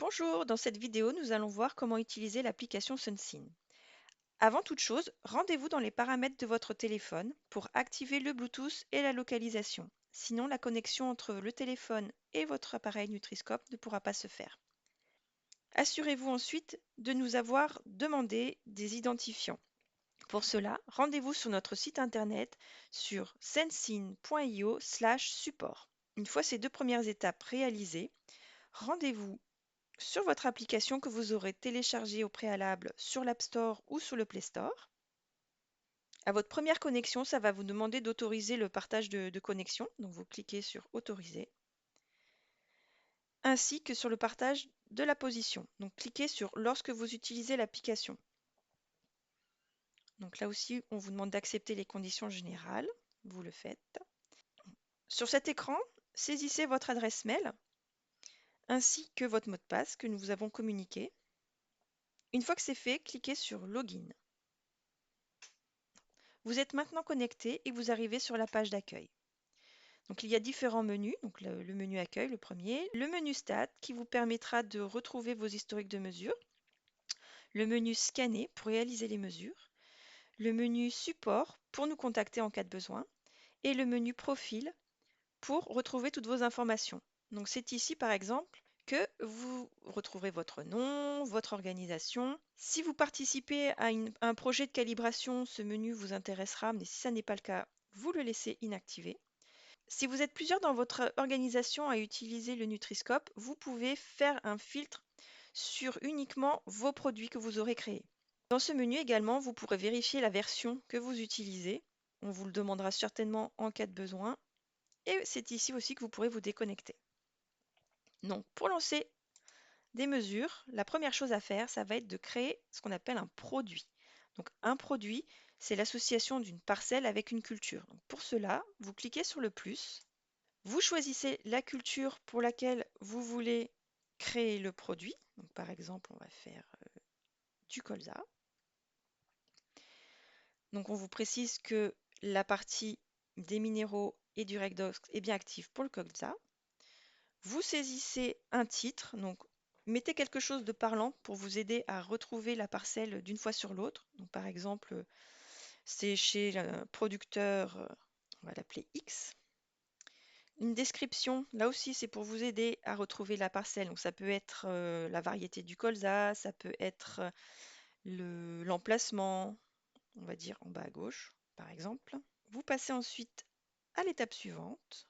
Bonjour, dans cette vidéo, nous allons voir comment utiliser l'application SunSyn. Avant toute chose, rendez-vous dans les paramètres de votre téléphone pour activer le Bluetooth et la localisation. Sinon, la connexion entre le téléphone et votre appareil Nutriscope ne pourra pas se faire. Assurez-vous ensuite de nous avoir demandé des identifiants. Pour cela, rendez-vous sur notre site internet sur sensyn.io/support. Une fois ces deux premières étapes réalisées, rendez-vous sur votre application que vous aurez téléchargée au préalable sur l'App Store ou sur le Play Store. À votre première connexion, ça va vous demander d'autoriser le partage de connexion. Donc vous cliquez sur Autoriser, ainsi que sur le partage de la position. Donc cliquez sur Lorsque vous utilisez l'application. Donc là aussi, on vous demande d'accepter les conditions générales. Vous le faites. Sur cet écran, saisissez votre adresse mail ainsi que votre mot de passe que nous vous avons communiqué. Une fois que c'est fait, cliquez sur Login. Vous êtes maintenant connecté et vous arrivez sur la page d'accueil. Donc il y a différents menus, donc le menu accueil, le premier, le menu stats qui vous permettra de retrouver vos historiques de mesure, le menu scanner pour réaliser les mesures, le menu support pour nous contacter en cas de besoin et le menu profil pour retrouver toutes vos informations. Donc c'est ici par exemple que vous retrouverez votre nom, votre organisation. Si vous participez à un projet de calibration, ce menu vous intéressera, mais si ça n'est pas le cas, vous le laissez inactivé. Si vous êtes plusieurs dans votre organisation à utiliser le Nutriscope, vous pouvez faire un filtre sur uniquement vos produits que vous aurez créés. Dans ce menu également, vous pourrez vérifier la version que vous utilisez. On vous le demandera certainement en cas de besoin. Et c'est ici aussi que vous pourrez vous déconnecter. Donc, pour lancer des mesures, la première chose à faire, ça va être de créer ce qu'on appelle un produit. Donc, un produit, c'est l'association d'une parcelle avec une culture. Donc, pour cela, vous cliquez sur le plus. Vous choisissez la culture pour laquelle vous voulez créer le produit. Donc, par exemple, on va faire du colza. Donc, on vous précise que la partie des minéraux et du redox est bien active pour le colza. Vous saisissez un titre, donc mettez quelque chose de parlant pour vous aider à retrouver la parcelle d'une fois sur l'autre. Donc, par exemple, c'est chez le producteur, on va l'appeler X. Une description, là aussi, c'est pour vous aider à retrouver la parcelle. Donc, ça peut être la variété du colza, ça peut être l'emplacement, on va dire en bas à gauche, par exemple. Vous passez ensuite à l'étape suivante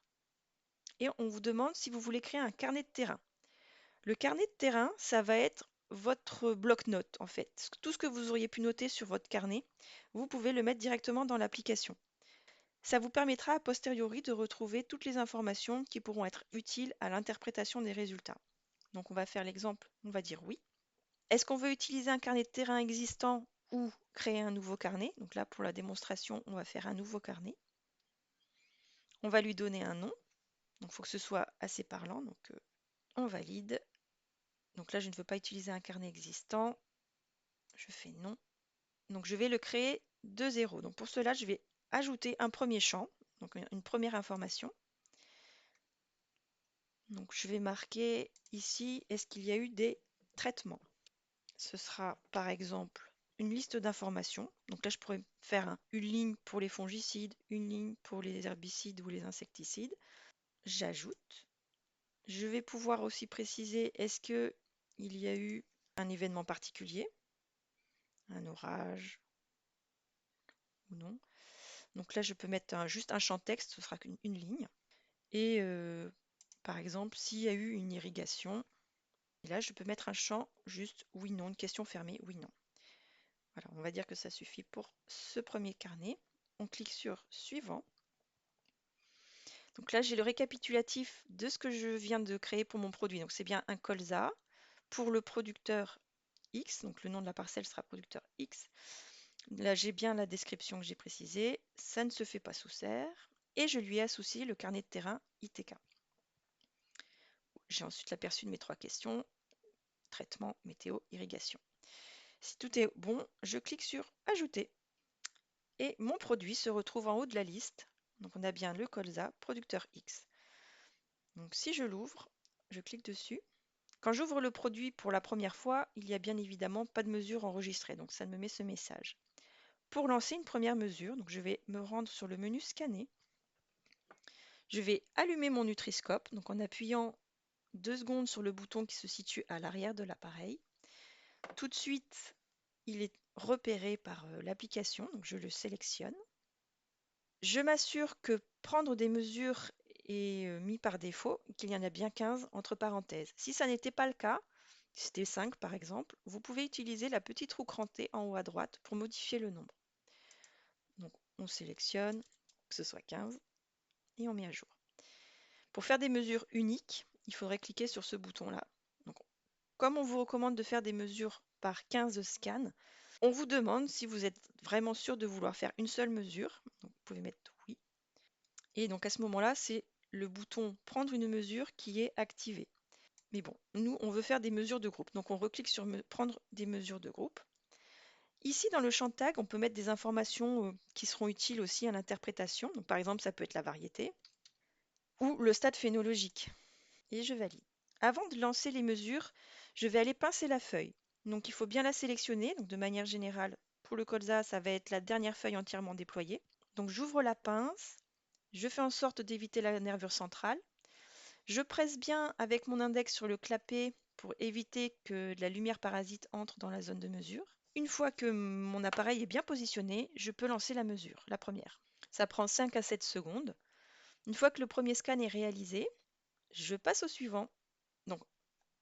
et on vous demande si vous voulez créer un carnet de terrain. Le carnet de terrain, ça va être votre bloc-notes en fait. Tout ce que vous auriez pu noter sur votre carnet, vous pouvez le mettre directement dans l'application. Ça vous permettra a posteriori de retrouver toutes les informations qui pourront être utiles à l'interprétation des résultats. Donc on va faire l'exemple, on va dire oui. Est-ce qu'on veut utiliser un carnet de terrain existant ou créer un nouveau carnet? Donc là pour la démonstration, on va faire un nouveau carnet. On va lui donner un nom. Donc il faut que ce soit assez parlant. Donc on valide. Donc là je ne veux pas utiliser un carnet existant. Je fais non. Donc je vais le créer de zéro. Donc pour cela, je vais ajouter un premier champ, donc une première information. Donc je vais marquer ici, est-ce qu'il y a eu des traitements? Ce sera par exemple une liste d'informations. Donc là, je pourrais faire une ligne pour les fongicides, une ligne pour les herbicides ou les insecticides. J'ajoute. Je vais pouvoir aussi préciser, est-ce qu'il y a eu un événement particulier, un orage ou non. Donc là, je peux mettre juste un champ texte, ce sera qu'une ligne. Et par exemple, s'il y a eu une irrigation, et là, je peux mettre un champ juste oui, non, une question fermée, oui, non. Voilà, on va dire que ça suffit pour ce premier carnet. On clique sur Suivant. Donc là, j'ai le récapitulatif de ce que je viens de créer pour mon produit. Donc c'est bien un colza pour le producteur X. Donc le nom de la parcelle sera producteur X. Là, j'ai bien la description que j'ai précisée. Ça ne se fait pas sous serre. Et je lui ai associé le carnet de terrain ITK. J'ai ensuite l'aperçu de mes trois questions. Traitement, météo, irrigation. Si tout est bon, je clique sur Ajouter. Et mon produit se retrouve en haut de la liste. Donc on a bien le colza, producteur X. Donc si je l'ouvre, je clique dessus Quand j'ouvre le produit pour la première fois, il n'y a bien évidemment pas de mesure enregistrée, donc ça me met ce message. Pour lancer une première mesure, donc je vais me rendre sur le menu scanner. Je vais allumer mon Nutri-Scope, donc en appuyant 2 secondes sur le bouton qui se situe à l'arrière de l'appareil. Tout de suite, il est repéré par l'application, donc je le sélectionne. Je m'assure que prendre des mesures est mis par défaut, qu'il y en a bien 15 entre parenthèses. Si ça n'était pas le cas, si c'était 5 par exemple, vous pouvez utiliser la petite roue crantée en haut à droite pour modifier le nombre. Donc on sélectionne que ce soit 15 et on met à jour. Pour faire des mesures uniques, il faudrait cliquer sur ce bouton-là. Donc, comme on vous recommande de faire des mesures par 15 scans, on vous demande si vous êtes vraiment sûr de vouloir faire une seule mesure. Donc, vous pouvez mettre oui. Et donc à ce moment-là, c'est le bouton prendre une mesure qui est activé. Mais bon, nous, on veut faire des mesures de groupe. Donc on reclique sur prendre des mesures de groupe. Ici, dans le champ tag, on peut mettre des informations qui seront utiles aussi à l'interprétation. Donc par exemple, ça peut être la variété ou le stade phénologique. Et je valide. Avant de lancer les mesures, je vais aller pincer la feuille. Donc il faut bien la sélectionner. Donc de manière générale, pour le colza, ça va être la dernière feuille entièrement déployée. Donc j'ouvre la pince, je fais en sorte d'éviter la nervure centrale. Je presse bien avec mon index sur le clapet pour éviter que de la lumière parasite entre dans la zone de mesure. Une fois que mon appareil est bien positionné, je peux lancer la mesure, la première. Ça prend 5 à 7 secondes. Une fois que le premier scan est réalisé, je passe au suivant. Donc,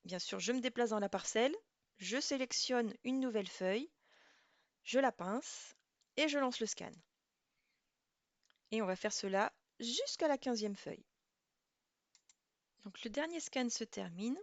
bien sûr, je me déplace dans la parcelle, je sélectionne une nouvelle feuille, je la pince et je lance le scan. Et on va faire cela jusqu'à la 15e feuille. Donc, le dernier scan se termine.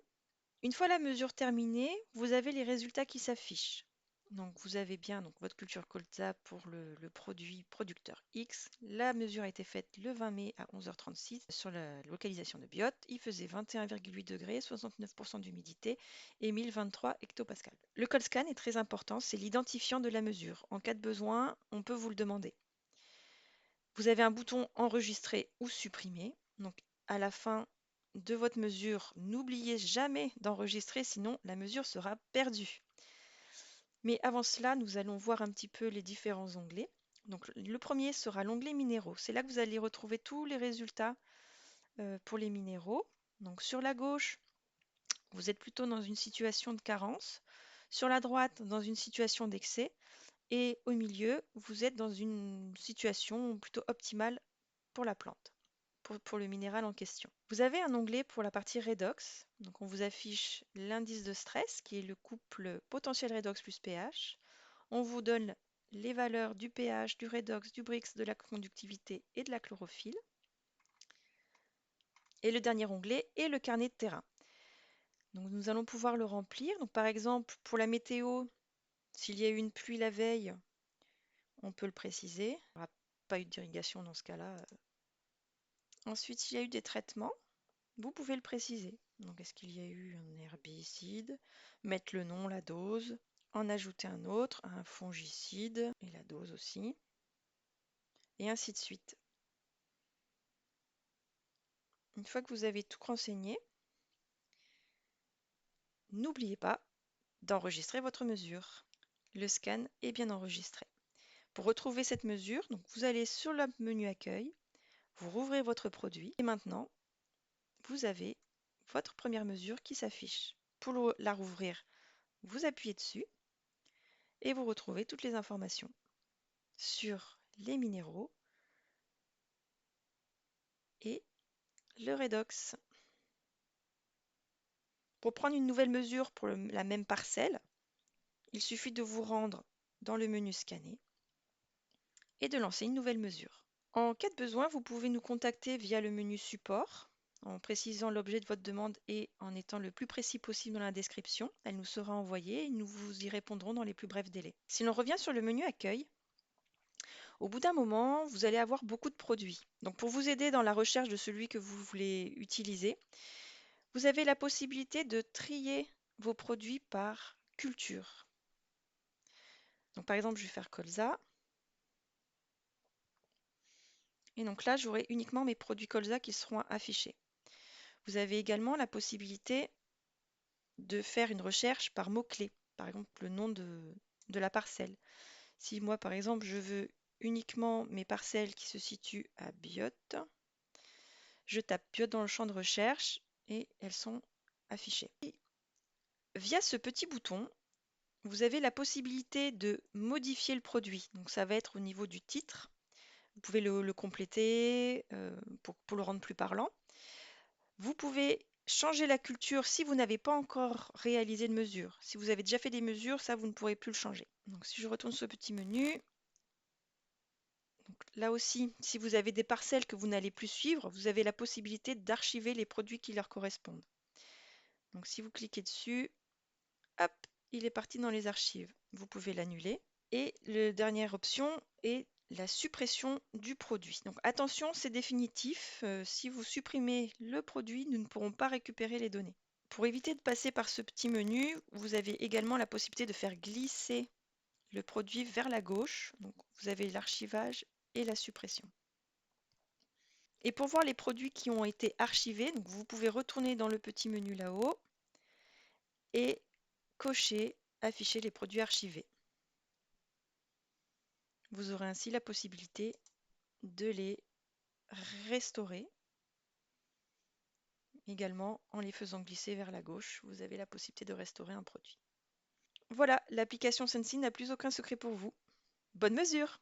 Une fois la mesure terminée, vous avez les résultats qui s'affichent. Donc vous avez bien votre culture colza pour le produit producteur X. La mesure a été faite le 20 mai à 11h36 sur la localisation de Biot. Il faisait 21,8 degrés, 69% d'humidité et 1023 hectopascales. Le code scan est très important, c'est l'identifiant de la mesure. En cas de besoin, on peut vous le demander. Vous avez un bouton enregistrer ou supprimer. Donc à la fin de votre mesure, n'oubliez jamais d'enregistrer, sinon la mesure sera perdue. Mais avant cela, nous allons voir un petit peu les différents onglets. Donc le premier sera l'onglet minéraux. C'est là que vous allez retrouver tous les résultats pour les minéraux. Donc sur la gauche, vous êtes plutôt dans une situation de carence. Sur la droite, dans une situation d'excès. Et au milieu, vous êtes dans une situation plutôt optimale pour la plante, pour le minéral en question. Vous avez un onglet pour la partie redox. Donc on vous affiche l'indice de stress qui est le couple potentiel redox plus pH. On vous donne les valeurs du pH, du redox, du Brix, de la conductivité et de la chlorophylle. Et le dernier onglet est le carnet de terrain. Donc nous allons pouvoir le remplir. Donc par exemple, pour la météo, s'il y a eu une pluie la veille, on peut le préciser. Il n'y aura pas eu d'irrigation dans ce cas-là. Ensuite, s'il y a eu des traitements, vous pouvez le préciser. Donc, est-ce qu'il y a eu un herbicide? Mettre le nom, la dose. En ajouter un autre, un fongicide, et la dose aussi. Et ainsi de suite. Une fois que vous avez tout renseigné, n'oubliez pas d'enregistrer votre mesure. Le scan est bien enregistré. Pour retrouver cette mesure, donc vous allez sur le menu accueil, vous rouvrez votre produit et maintenant, vous avez votre première mesure qui s'affiche. Pour la rouvrir, vous appuyez dessus et vous retrouvez toutes les informations sur les minéraux et le redox. Pour prendre une nouvelle mesure pour la même parcelle, il suffit de vous rendre dans le menu scanner et de lancer une nouvelle mesure. En cas de besoin, vous pouvez nous contacter via le menu support en précisant l'objet de votre demande et en étant le plus précis possible dans la description. Elle nous sera envoyée et nous vous y répondrons dans les plus brefs délais. Si l'on revient sur le menu accueil, au bout d'un moment, vous allez avoir beaucoup de produits. Donc pour vous aider dans la recherche de celui que vous voulez utiliser, vous avez la possibilité de trier vos produits par culture. Donc par exemple, je vais faire colza. Et donc là, j'aurai uniquement mes produits colza qui seront affichés. Vous avez également la possibilité de faire une recherche par mots-clés, par exemple le nom de la parcelle. Si moi, par exemple, je veux uniquement mes parcelles qui se situent à Biot, je tape Biot dans le champ de recherche et elles sont affichées. Et via ce petit bouton, vous avez la possibilité de modifier le produit. Donc ça va être au niveau du titre. Vous pouvez le compléter pour le rendre plus parlant. Vous pouvez changer la culture si vous n'avez pas encore réalisé de mesure. Si vous avez déjà fait des mesures, ça, vous ne pourrez plus le changer. Donc si je retourne sur ce petit menu, donc là aussi, si vous avez des parcelles que vous n'allez plus suivre, vous avez la possibilité d'archiver les produits qui leur correspondent. Donc si vous cliquez dessus, hop, il est parti dans les archives. Vous pouvez l'annuler. Et la dernière option est la suppression du produit. Donc attention, c'est définitif. Si vous supprimez le produit, nous ne pourrons pas récupérer les données. Pour éviter de passer par ce petit menu, vous avez également la possibilité de faire glisser le produit vers la gauche. Donc vous avez l'archivage et la suppression. Et pour voir les produits qui ont été archivés, donc vous pouvez retourner dans le petit menu là-haut et cocher afficher les produits archivés. Vous aurez ainsi la possibilité de les restaurer. Également, en les faisant glisser vers la gauche, vous avez la possibilité de restaurer un produit. Voilà, l'application Sensei n'a plus aucun secret pour vous. Bonne mesure!